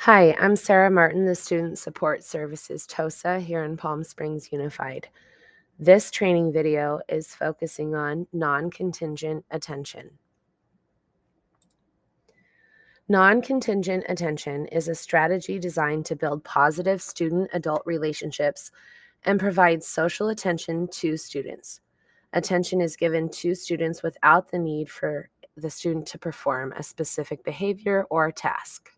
Hi, I'm Sarah Martin, the Student Support Services TOSA here in Palm Springs Unified. This training video is focusing on non-contingent attention. Non-contingent attention is a strategy designed to build positive student-adult relationships and provide social attention to students. Attention is given to students without the need for the student to perform a specific behavior or task.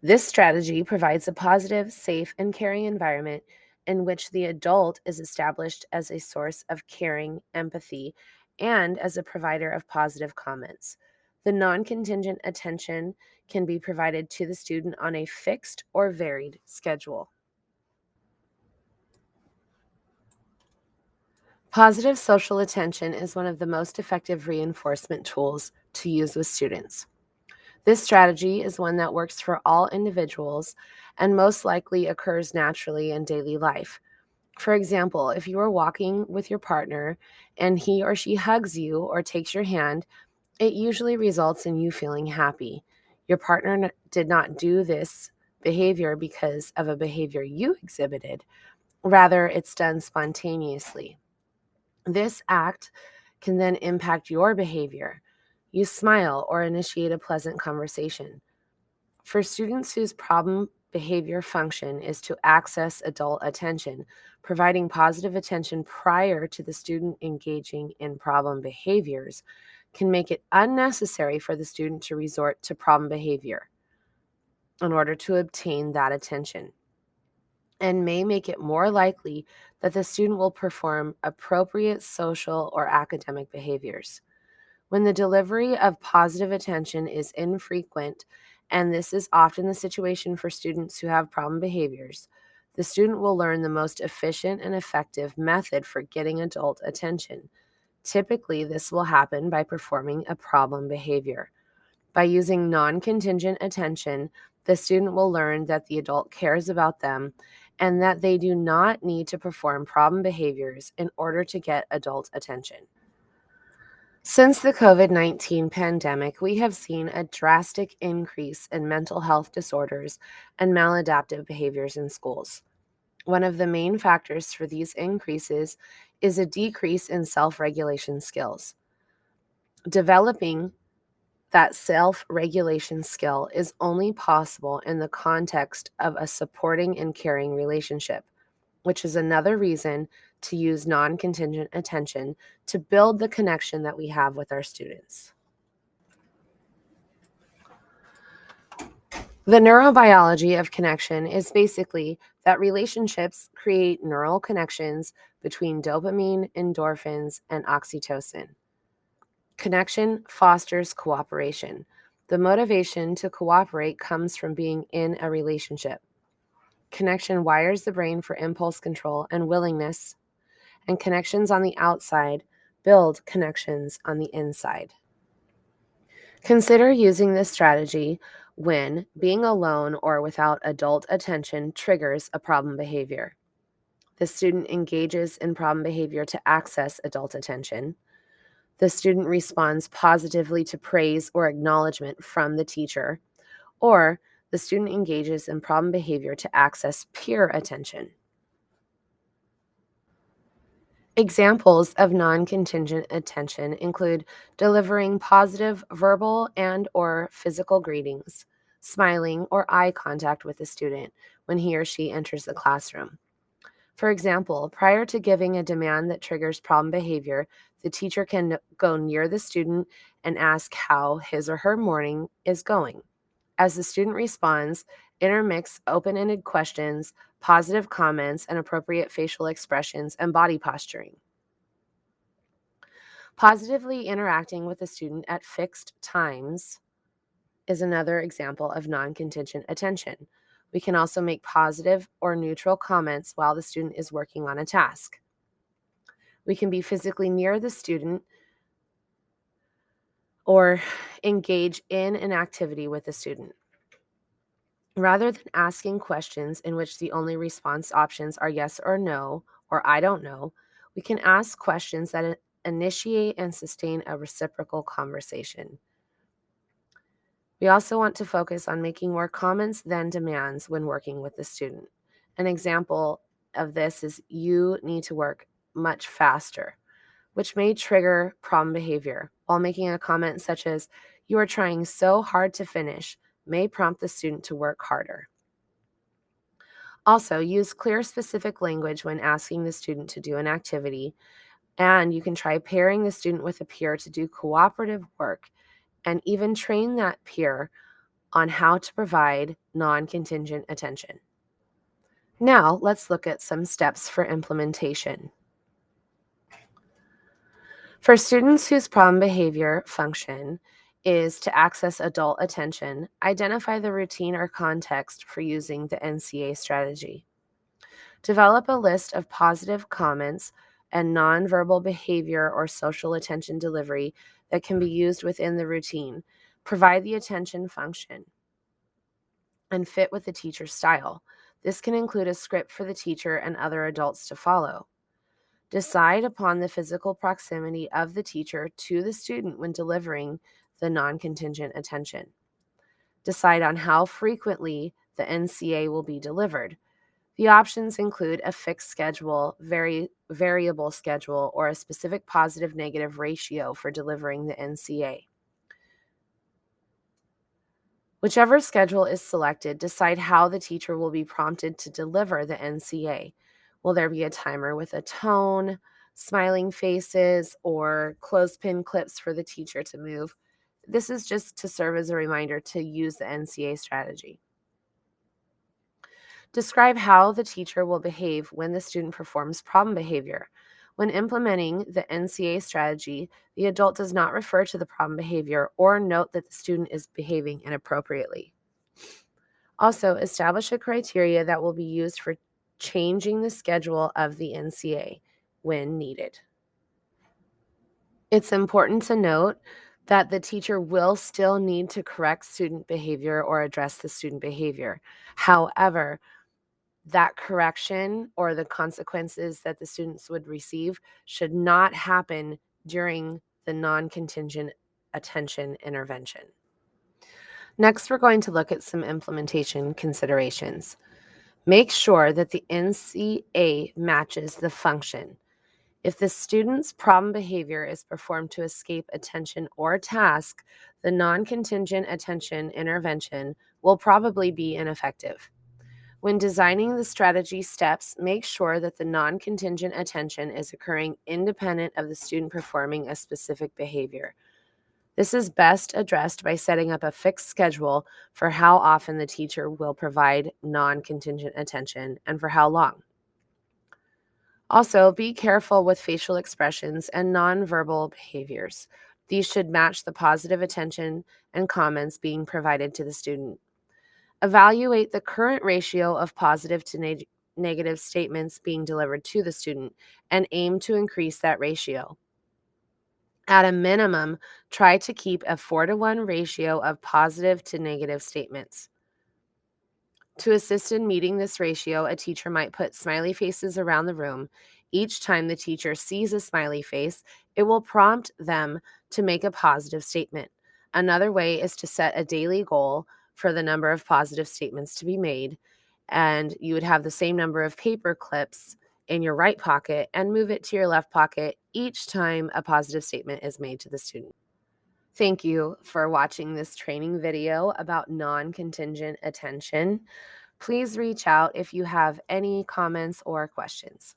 This strategy provides a positive, safe, and caring environment in which the adult is established as a source of caring, empathy, and as a provider of positive comments. The non-contingent attention can be provided to the student on a fixed or varied schedule. Positive social attention is one of the most effective reinforcement tools to use with students. This strategy is one that works for all individuals and most likely occurs naturally in daily life. For example, if you are walking with your partner and he or she hugs you or takes your hand, it usually results in you feeling happy. Your partner did not do this behavior because of a behavior you exhibited. Rather, it's done spontaneously. This act can then impact your behavior. You smile or initiate a pleasant conversation. For students whose problem behavior function is to access adult attention, providing positive attention prior to the student engaging in problem behaviors can make it unnecessary for the student to resort to problem behavior in order to obtain that attention, and may make it more likely that the student will perform appropriate social or academic behaviors. When the delivery of positive attention is infrequent, and this is often the situation for students who have problem behaviors, the student will learn the most efficient and effective method for getting adult attention. Typically, this will happen by performing a problem behavior. By using non-contingent attention, the student will learn that the adult cares about them and that they do not need to perform problem behaviors in order to get adult attention. Since the COVID-19 pandemic, we have seen a drastic increase in mental health disorders and maladaptive behaviors in schools. One of the main factors for these increases is a decrease in self-regulation skills. Developing that self-regulation skill is only possible in the context of a supporting and caring relationship, which is another reason to use non-contingent attention to build the connection that we have with our students. The neurobiology of connection is basically that relationships create neural connections between dopamine, endorphins, and oxytocin. Connection fosters cooperation. The motivation to cooperate comes from being in a relationship. Connection wires the brain for impulse control and willingness, and connections on the outside build connections on the inside. Consider using this strategy when being alone or without adult attention triggers a problem behavior. The student engages in problem behavior to access adult attention. The student responds positively to praise or acknowledgement from the teacher, or the student engages in problem behavior to access peer attention. Examples of non-contingent attention include delivering positive verbal and or physical greetings, smiling or eye contact with the student when he or she enters the classroom. For example, prior to giving a demand that triggers problem behavior, the teacher can go near the student and ask how his or her morning is going. As the student responds, intermix open-ended questions, positive comments, and appropriate facial expressions and body posturing. Positively interacting with the student at fixed times is another example of non-contingent attention. We can also make positive or neutral comments while the student is working on a task. We can be physically near the student or engage in an activity with the student. Rather than asking questions in which the only response options are yes or no, or I don't know, we can ask questions that initiate and sustain a reciprocal conversation. We also want to focus on making more comments than demands when working with the student. An example of this is you need to work much faster, which may trigger problem behavior, while making a comment such as, "You are trying so hard to finish," may prompt the student to work harder. Also, use clear, specific language when asking the student to do an activity, and you can try pairing the student with a peer to do cooperative work, and even train that peer on how to provide non-contingent attention. Now, let's look at some steps for implementation. For students whose problem behavior function is to access adult attention, identify the routine or context for using the NCA strategy. Develop a list of positive comments and nonverbal behavior or social attention delivery that can be used within the routine. Provide the attention function and fit with the teacher's style. This can include a script for the teacher and other adults to follow. Decide upon the physical proximity of the teacher to the student when delivering the non-contingent attention. Decide on how frequently the NCA will be delivered. The options include a fixed schedule, variable schedule, or a specific positive-negative ratio for delivering the NCA. Whichever schedule is selected, decide how the teacher will be prompted to deliver the NCA. Will there be a timer with a tone, smiling faces, or clothespin clips for the teacher to move? This is just to serve as a reminder to use the NCA strategy. Describe how the teacher will behave when the student performs problem behavior. When implementing the NCA strategy, the adult does not refer to the problem behavior or note that the student is behaving inappropriately. Also, establish a criteria that will be used for changing the schedule of the NCA when needed. It's important to note that the teacher will still need to correct student behavior or address the student behavior. However, that correction or the consequences that the students would receive should not happen during the non-contingent attention intervention. Next, we're going to look at some implementation considerations. Make sure that the NCA matches the function. If the student's problem behavior is performed to escape attention or task, the non-contingent attention intervention will probably be ineffective. When designing the strategy steps, make sure that the non-contingent attention is occurring independent of the student performing a specific behavior. This is best addressed by setting up a fixed schedule for how often the teacher will provide non-contingent attention and for how long. Also, be careful with facial expressions and nonverbal behaviors. These should match the positive attention and comments being provided to the student. Evaluate the current ratio of positive to negative statements being delivered to the student and aim to increase that ratio. At a minimum, try to keep a 4-to-1 ratio of positive to negative statements. To assist in meeting this ratio, a teacher might put smiley faces around the room. Each time the teacher sees a smiley face, it will prompt them to make a positive statement. Another way is to set a daily goal for the number of positive statements to be made, and you would have the same number of paper clips in your right pocket and move it to your left pocket each time a positive statement is made to the student. Thank you for watching this training video about non-contingent attention. Please reach out if you have any comments or questions.